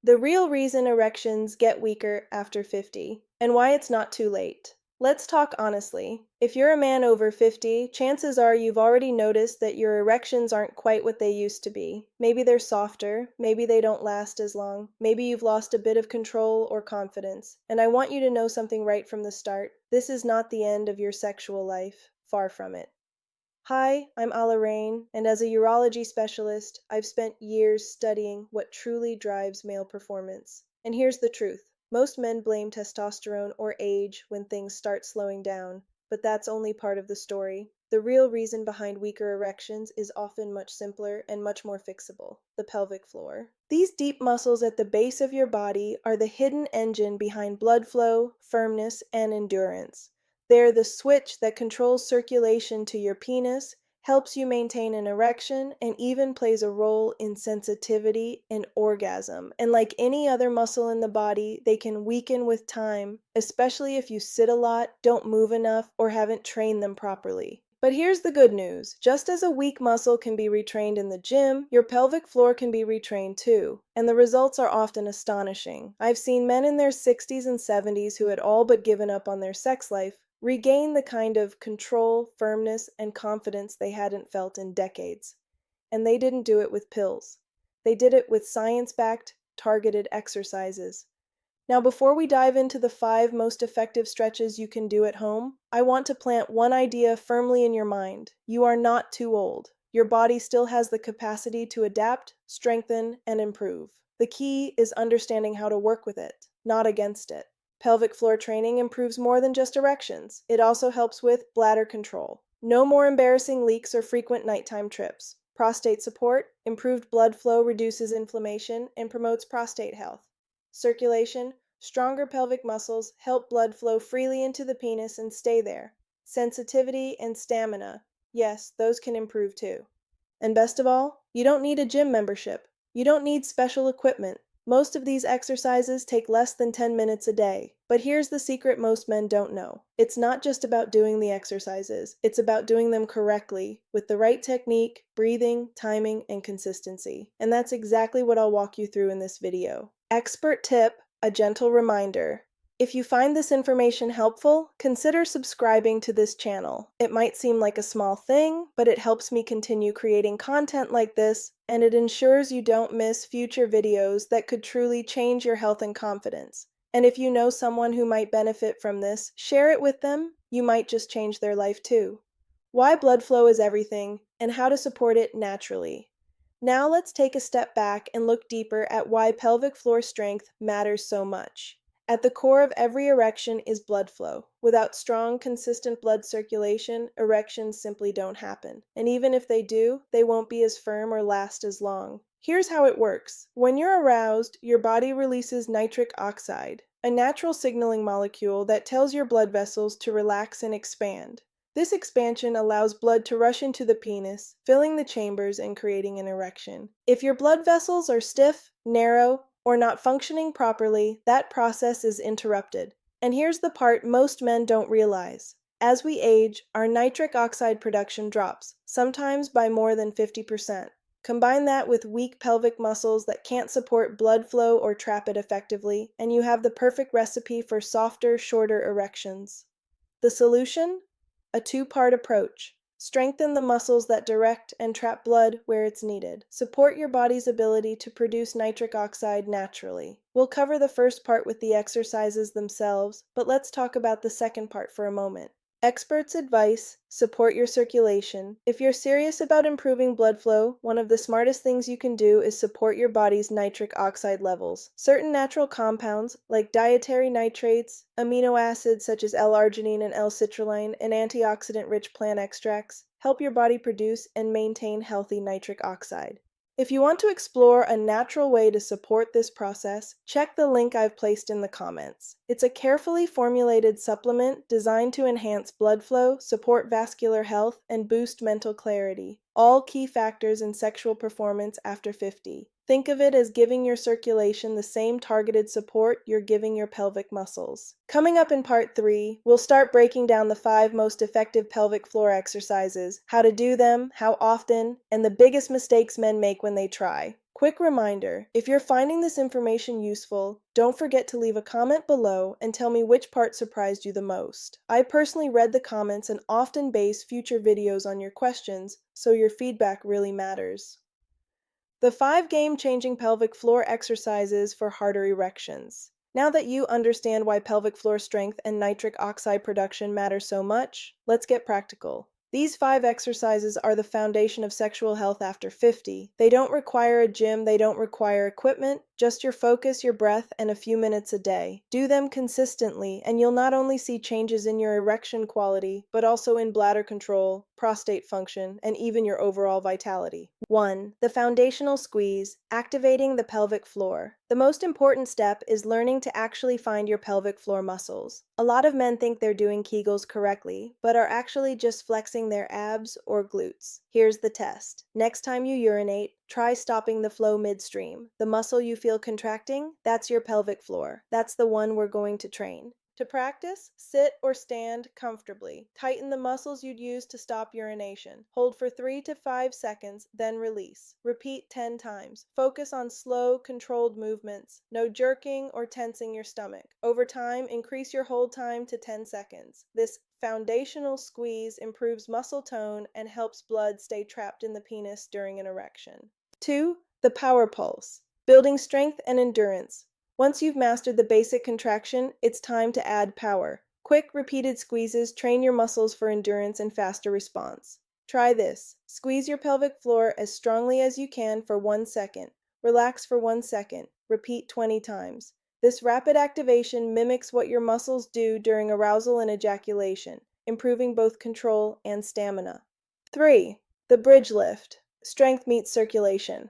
The real reason erections get weaker after 50, and why it's not too late. Let's talk honestly. If you're a man over 50, chances are you've already noticed that your erections aren't quite what they used to be. Maybe they're softer, maybe they don't last as long, maybe you've lost a bit of control or confidence. And I want you to know something right from the start. This is not the end of your sexual life. Far from it. Hi, I'm Alla Rein, and as a urology specialist, I've spent years studying what truly drives male performance. And here's the truth. Most men blame testosterone or age when things start slowing down, but that's only part of the story. The real reason behind weaker erections is often much simpler and much more fixable: the pelvic floor. These deep muscles at the base of your body are the hidden engine behind blood flow, firmness, and endurance. They're the switch that controls circulation to your penis, helps you maintain an erection, and even plays a role in sensitivity and orgasm. And like any other muscle in the body, they can weaken with time, especially if you sit a lot, don't move enough, or haven't trained them properly. But here's the good news. Just as a weak muscle can be retrained in the gym, your pelvic floor can be retrained too. And the results are often astonishing. I've seen men in their 60s and 70s who had all but given up on their sex life regain the kind of control, firmness, and confidence they hadn't felt in decades. And they didn't do it with pills. They did it with science-backed, targeted exercises. Now, before we dive into the 5 most effective stretches you can do at home, I want to plant one idea firmly in your mind. You are not too old. Your body still has the capacity to adapt, strengthen, and improve. The key is understanding how to work with it, not against it. Pelvic floor training improves more than just erections. It also helps with bladder control. No more embarrassing leaks or frequent nighttime trips. Prostate support, improved blood flow reduces inflammation and promotes prostate health. Circulation, stronger pelvic muscles help blood flow freely into the penis and stay there. Sensitivity and stamina, yes, those can improve too. And best of all, you don't need a gym membership. You don't need special equipment. Most of these exercises take less than 10 minutes a day. But here's the secret most men don't know. It's not just about doing the exercises. It's about doing them correctly, with the right technique, breathing, timing, and consistency. And that's exactly what I'll walk you through in this video. Expert tip, a gentle reminder. If you find this information helpful, consider subscribing to this channel. It might seem like a small thing, but it helps me continue creating content like this, and it ensures you don't miss future videos that could truly change your health and confidence. And if you know someone who might benefit from this, share it with them. You might just change their life too. Why blood flow is everything, and how to support it naturally. Now let's take a step back and look deeper at why pelvic floor strength matters so much. At the core of every erection is blood flow. Without strong, consistent blood circulation, erections simply don't happen. And even if they do, they won't be as firm or last as long. Here's how it works. When you're aroused, your body releases nitric oxide, a natural signaling molecule that tells your blood vessels to relax and expand. This expansion allows blood to rush into the penis, filling the chambers and creating an erection. If your blood vessels are stiff, narrow, or not functioning properly, that process is interrupted. And here's the part most men don't realize. As we age, our nitric oxide production drops, sometimes by more than 50%. Combine that with weak pelvic muscles that can't support blood flow or trap it effectively, and you have the perfect recipe for softer, shorter erections. The solution? A 2-part approach. Strengthen the muscles that direct and trap blood where it's needed. Support your body's ability to produce nitric oxide naturally. We'll cover the first part with the exercises themselves, but let's talk about the second part for a moment. Experts' advice: support your circulation. If you're serious about improving blood flow, one of the smartest things you can do is support your body's nitric oxide levels. Certain natural compounds, like dietary nitrates, amino acids such as L-arginine and L-citrulline, and antioxidant-rich plant extracts, help your body produce and maintain healthy nitric oxide. If you want to explore a natural way to support this process, check the link I've placed in the comments. It's a carefully formulated supplement designed to enhance blood flow, support vascular health, and boost mental clarity, all key factors in sexual performance after 50. Think of it as giving your circulation the same targeted support you're giving your pelvic muscles. Coming up in part 3, we'll start breaking down the 5 most effective pelvic floor exercises, how to do them, how often, and the biggest mistakes men make when they try. Quick reminder, if you're finding this information useful, don't forget to leave a comment below and tell me which part surprised you the most. I personally read the comments and often base future videos on your questions, so your feedback really matters. The 5 game-changing pelvic floor exercises for harder erections. Now that you understand why pelvic floor strength and nitric oxide production matter so much, let's get practical. These 5 exercises are the foundation of sexual health after 50. They don't require a gym, they don't require equipment, just your focus, your breath, and a few minutes a day. Do them consistently, and you'll not only see changes in your erection quality, but also in bladder control, prostate function, and even your overall vitality. 1. The foundational squeeze, activating the pelvic floor. The most important step is learning to actually find your pelvic floor muscles. A lot of men think they're doing Kegels correctly, but are actually just flexing their abs or glutes. Here's the test. Next time you urinate, try stopping the flow midstream. The muscle you feel contracting, that's your pelvic floor. That's the one we're going to train. To practice, sit or stand comfortably. Tighten the muscles you'd use to stop urination. Hold for 3 to 5 seconds, then release. Repeat 10 times. Focus on slow, controlled movements. No jerking or tensing your stomach. Over time, increase your hold time to 10 seconds. This foundational squeeze improves muscle tone and helps blood stay trapped in the penis during an erection. 2. The power pulse. Building strength and endurance. Once you've mastered the basic contraction, it's time to add power. Quick, repeated squeezes train your muscles for endurance and faster response. Try this. Squeeze your pelvic floor as strongly as you can for 1 second. Relax for 1 second. Repeat 20 times. This rapid activation mimics what your muscles do during arousal and ejaculation, improving both control and stamina. 3. The bridge lift. Strength meets circulation.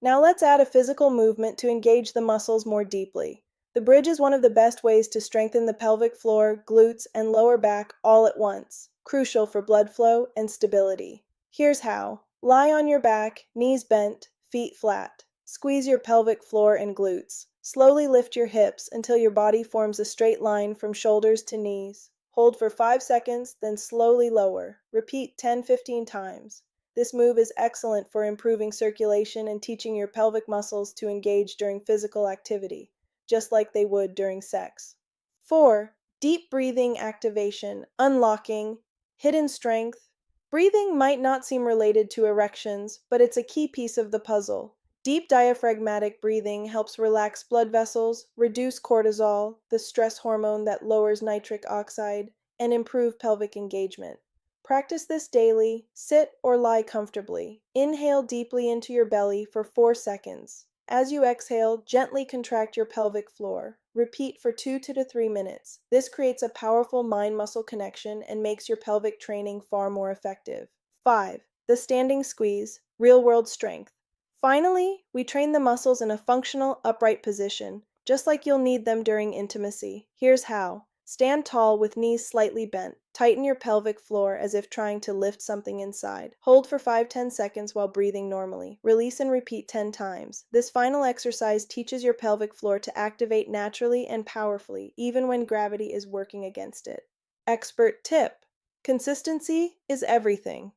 Now let's add a physical movement to engage the muscles more deeply. The bridge is one of the best ways to strengthen the pelvic floor, glutes, and lower back all at once, crucial for blood flow and stability. Here's how. Lie on your back, knees bent, feet flat. Squeeze your pelvic floor and glutes. Slowly lift your hips until your body forms a straight line from shoulders to knees. Hold for 5 seconds, then slowly lower. Repeat 10-15 times. This move is excellent for improving circulation and teaching your pelvic muscles to engage during physical activity, just like they would during sex. 4. Deep breathing activation, unlocking, hidden strength. Breathing might not seem related to erections, but it's a key piece of the puzzle. Deep diaphragmatic breathing helps relax blood vessels, reduce cortisol, the stress hormone that lowers nitric oxide, and improve pelvic engagement. Practice this daily. Sit or lie comfortably. Inhale deeply into your belly for 4 seconds. As you exhale, gently contract your pelvic floor. Repeat for 2 to 3 minutes. This creates a powerful mind-muscle connection and makes your pelvic training far more effective. 5. The standing squeeze, real-world strength. Finally, we train the muscles in a functional, upright position, just like you'll need them during intimacy. Here's how. Stand tall with knees slightly bent. Tighten your pelvic floor as if trying to lift something inside. Hold for 5-10 seconds while breathing normally. Release and repeat 10 times. This final exercise teaches your pelvic floor to activate naturally and powerfully, even when gravity is working against it. Expert tip: consistency is everything.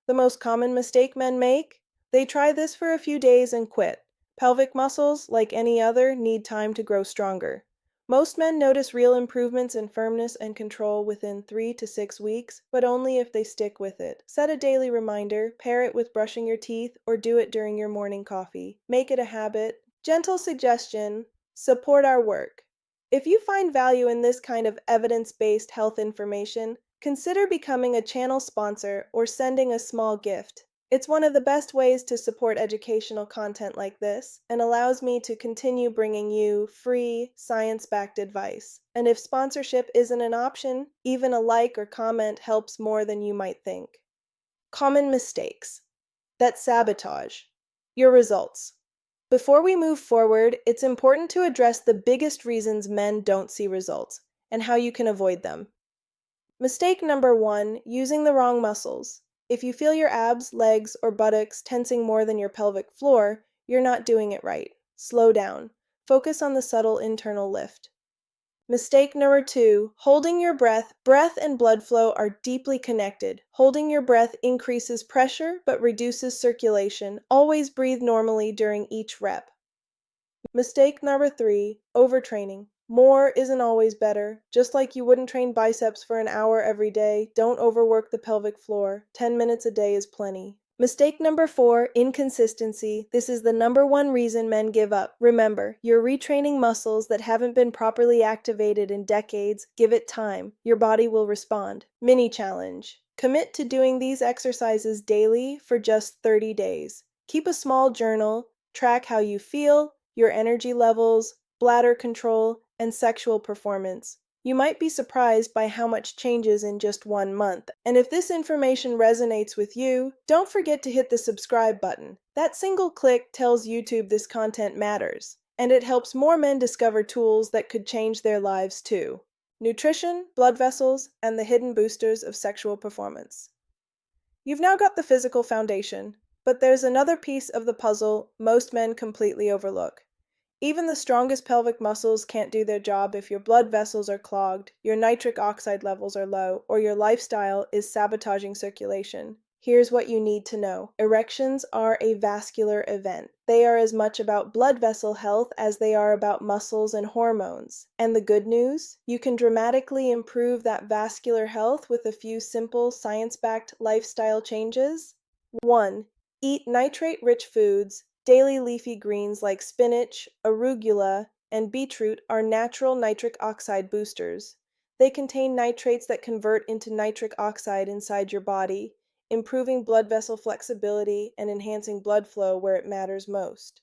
The most common mistake men make? They try this for a few days and quit. Pelvic muscles, like any other, need time to grow stronger. Most men notice real improvements in firmness and control within 3 to 6 weeks, but only if they stick with it. Set a daily reminder, pair it with brushing your teeth, or do it during your morning coffee. Make it a habit. Gentle suggestion: support our work. If you find value in this kind of evidence-based health information, consider becoming a channel sponsor or sending a small gift. It's one of the best ways to support educational content like this, and allows me to continue bringing you free, science-backed advice. And if sponsorship isn't an option, even a like or comment helps more than you might think. Common mistakes that sabotage your results. Before we move forward, it's important to address the biggest reasons men don't see results, and how you can avoid them. Mistake number 1, using the wrong muscles. If you feel your abs, legs, or buttocks tensing more than your pelvic floor, you're not doing it right. Slow down. Focus on the subtle internal lift. Mistake number 2, holding your breath. Breath and blood flow are deeply connected. Holding your breath increases pressure but reduces circulation. Always breathe normally during each rep. Mistake number 3, overtraining. More isn't always better. Just like you wouldn't train biceps for an hour every day, don't overwork the pelvic floor. 10 minutes a day is plenty. Mistake number 4, inconsistency. This is the number one reason men give up. Remember, you're retraining muscles that haven't been properly activated in decades. Give it time. Your body will respond. Mini challenge. Commit to doing these exercises daily for just 30 days. Keep a small journal. Track how you feel, your energy levels, bladder control, and sexual performance. You might be surprised by how much changes in just 1 month. And if this information resonates with you, don't forget to hit the subscribe button. That single click tells YouTube this content matters, and it helps more men discover tools that could change their lives too. Nutrition, blood vessels, and the hidden boosters of sexual performance. You've now got the physical foundation, but there's another piece of the puzzle most men completely overlook. Even the strongest pelvic muscles can't do their job if your blood vessels are clogged, your nitric oxide levels are low, or your lifestyle is sabotaging circulation. Here's what you need to know. Erections are a vascular event. They are as much about blood vessel health as they are about muscles and hormones. And the good news? You can dramatically improve that vascular health with a few simple, science-backed lifestyle changes. 1. Eat nitrate-rich foods. Daily leafy greens like spinach, arugula, and beetroot are natural nitric oxide boosters. They contain nitrates that convert into nitric oxide inside your body, improving blood vessel flexibility and enhancing blood flow where it matters most.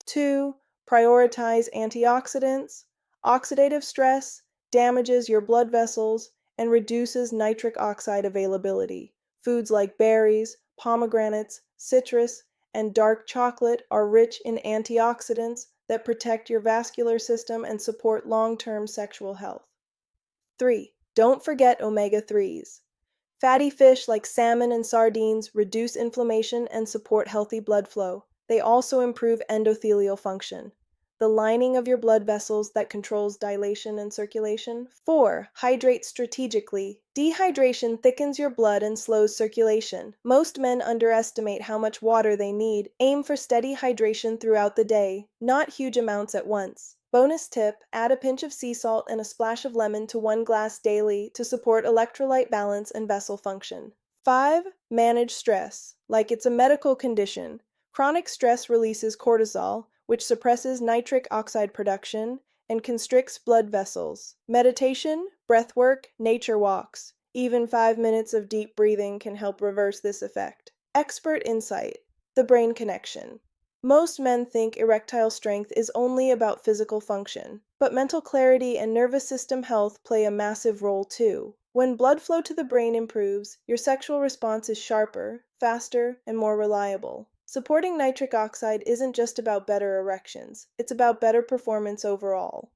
2. Prioritize antioxidants. Oxidative stress damages your blood vessels and reduces nitric oxide availability. Foods like berries, pomegranates, citrus, and dark chocolate are rich in antioxidants that protect your vascular system and support long-term sexual health. 3. Don't forget omega-3s. Fatty fish like salmon and sardines reduce inflammation and support healthy blood flow. They also improve endothelial function, the lining of your blood vessels that controls dilation and circulation. 4. Hydrate strategically. Dehydration thickens your blood and slows circulation. Most men underestimate how much water they need. Aim for steady hydration throughout the day, not huge amounts at once. Bonus tip, add a pinch of sea salt and a splash of lemon to 1 glass daily to support electrolyte balance and vessel function. 5. Manage stress. Like it's a medical condition. Chronic stress releases cortisol, which suppresses nitric oxide production and constricts blood vessels. Meditation, breath work, nature walks. Even 5 minutes of deep breathing can help reverse this effect. Expert insight. The brain connection. Most men think erectile strength is only about physical function, but mental clarity and nervous system health play a massive role too. When blood flow to the brain improves, your sexual response is sharper, faster, and more reliable. Supporting nitric oxide isn't just about better erections, it's about better performance overall.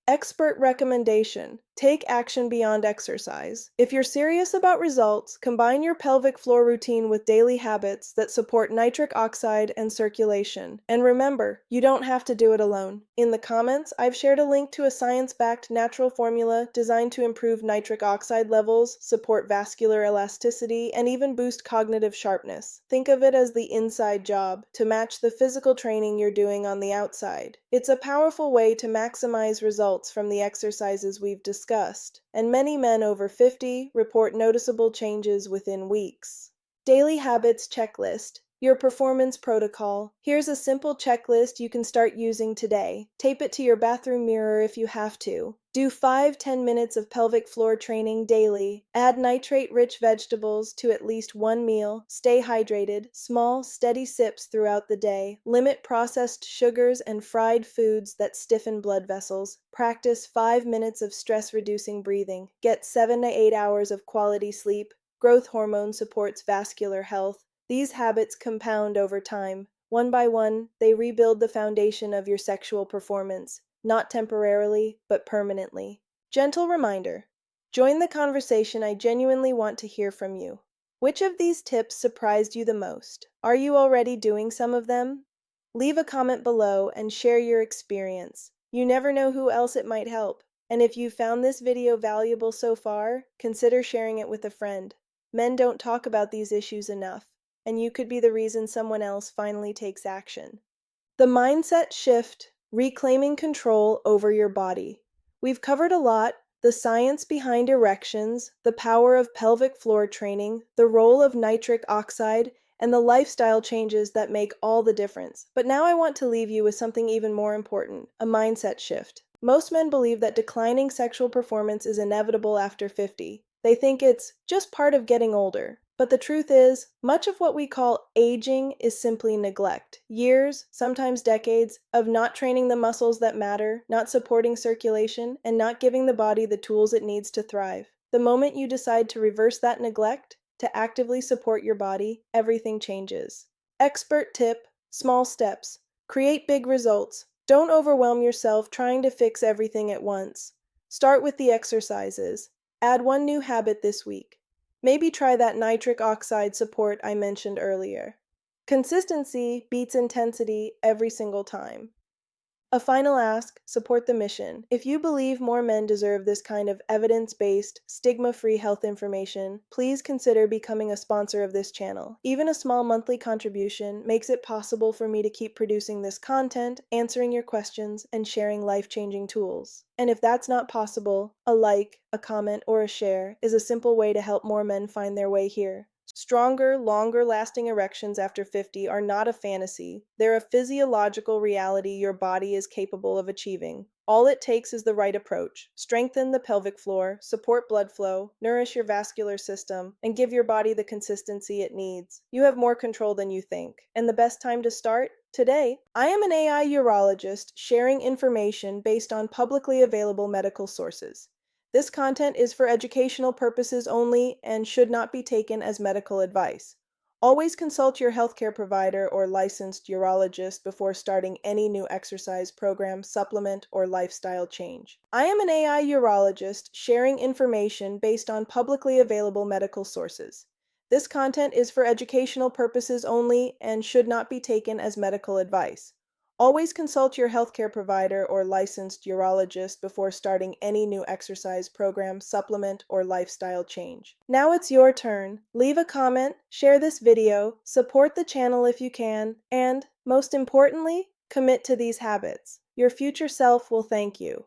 Expert recommendation. Take action beyond exercise. If you're serious about results, combine your pelvic floor routine with daily habits that support nitric oxide and circulation. And remember, you don't have to do it alone. In the comments, I've shared a link to a science-backed natural formula designed to improve nitric oxide levels, support vascular elasticity, and even boost cognitive sharpness. Think of it as the inside job to match the physical training you're doing on the outside. It's a powerful way to maximize results from the exercises we've discussed, and many men over 50 report noticeable changes within weeks. Daily Habits Checklist. Your performance protocol. Here's a simple checklist you can start using today. Tape it to your bathroom mirror if you have to. Do 5-10 minutes of pelvic floor training daily. Add nitrate-rich vegetables to at least 1 meal. Stay hydrated. Small, steady sips throughout the day. Limit processed sugars and fried foods that stiffen blood vessels. Practice 5 minutes of stress-reducing breathing. Get 7 to 8 hours of quality sleep. Growth hormone supports vascular health. These habits compound over time. One by one, they rebuild the foundation of your sexual performance, not temporarily, but permanently. Gentle reminder. Join the conversation. I genuinely want to hear from you. Which of these tips surprised you the most? Are you already doing some of them? Leave a comment below and share your experience. You never know who else it might help. And if you found this video valuable so far, consider sharing it with a friend. Men don't talk about these issues enough, and you could be the reason someone else finally takes action. The mindset shift, reclaiming control over your body. We've covered a lot: the science behind erections, the power of pelvic floor training, the role of nitric oxide, and the lifestyle changes that make all the difference. But now I want to leave you with something even more important: a mindset shift. Most men believe that declining sexual performance is inevitable after 50. They think it's just part of getting older. But the truth is, much of what we call aging is simply neglect. Years, sometimes decades, of not training the muscles that matter, not supporting circulation, and not giving the body the tools it needs to thrive. The moment you decide to reverse that neglect, to actively support your body, everything changes. Expert tip: small steps. Create big results. Don't overwhelm yourself trying to fix everything at once. Start with the exercises. Add one new habit this week. Maybe try that nitric oxide support I mentioned earlier. Consistency beats intensity every single time. A final ask: support the mission. If you believe more men deserve this kind of evidence-based, stigma-free health information, please consider becoming a sponsor of this channel. Even a small monthly contribution makes it possible for me to keep producing this content, answering your questions, and sharing life-changing tools. And if that's not possible, a like, a comment, or a share is a simple way to help more men find their way here. Stronger, longer-lasting erections after 50 are not a fantasy. They're a physiological reality your body is capable of achieving. All it takes is the right approach. Strengthen the pelvic floor, support blood flow, nourish your vascular system, and give your body the consistency it needs. You have more control than you think. And the best time to start? Today. I am an AI urologist sharing information based on publicly available medical sources. This content is for educational purposes only and should not be taken as medical advice. Always consult your healthcare provider or licensed urologist before starting any new exercise program, supplement, or lifestyle change. I am an AI urologist sharing information based on publicly available medical sources. This content is for educational purposes only and should not be taken as medical advice. Always consult your healthcare provider or licensed urologist before starting any new exercise program, supplement, or lifestyle change. Now it's your turn. Leave a comment, share this video, support the channel if you can, and, most importantly, commit to these habits. Your future self will thank you.